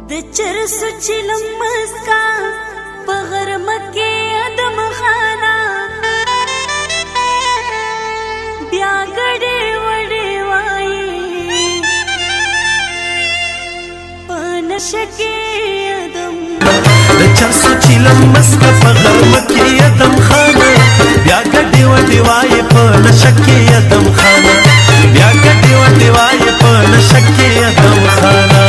د چرسو چلم مسکا په غرمه کې ادم خانا بیا ګډې وډې وایي په نشه کې ادم د چرسو چلم مسکا په غرمه کې ادم خانا بیا ګډې وډې وایي په نشه کې ادم خانا بیا ګډې وډې وایي په نشه کې ادم خانا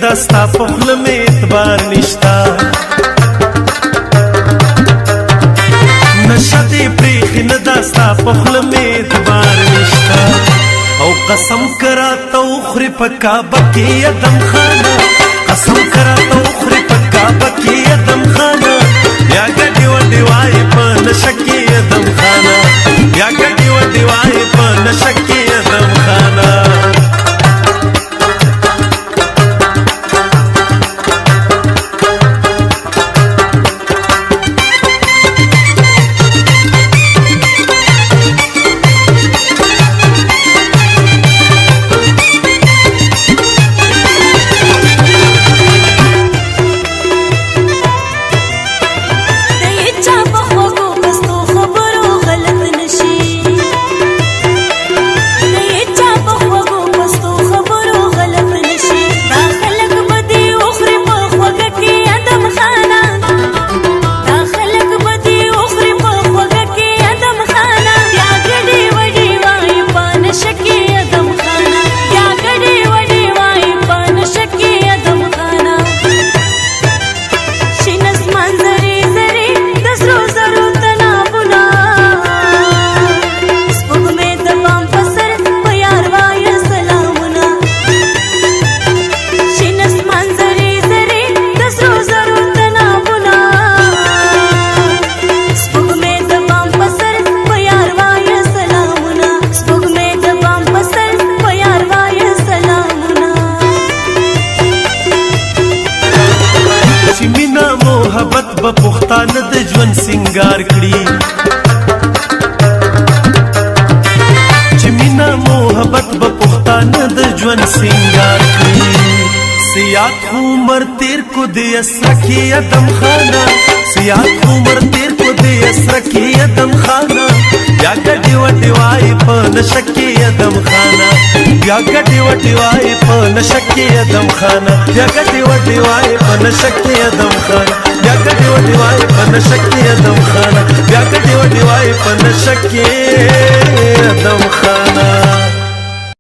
دستا پخل میں اعتبار نشتا نشا دی پریخی ندستا پخل میں اعتبار نشتا او قسم کرا تو اخری پکا بکی ادم خانا قسم کرا تو اخری پکا بکی ادم خانا یا گڑی وڈی وائی پا نشکی ادم خانا یا گڑی وڈی وائی پا نشکی ادم خانا پختان د ژوند سنگار کړي چې مینا محبت به پختان د ژوند سنگار کړي سیات عمر تیر کو دې اسره کې ادم خانا سیات عمر تیر کو دې اسره کې ادم خانا یا ګډي وډي وای په نشکی ادم خانا یا ګډي وډي وای په نشکی ادم خانا یا ګډي وډي وای په نشکی ادم خانا یا ګډي وډي وای په نشکی ادم خانا یا ګډي وډي وای په نشکی ادم خانا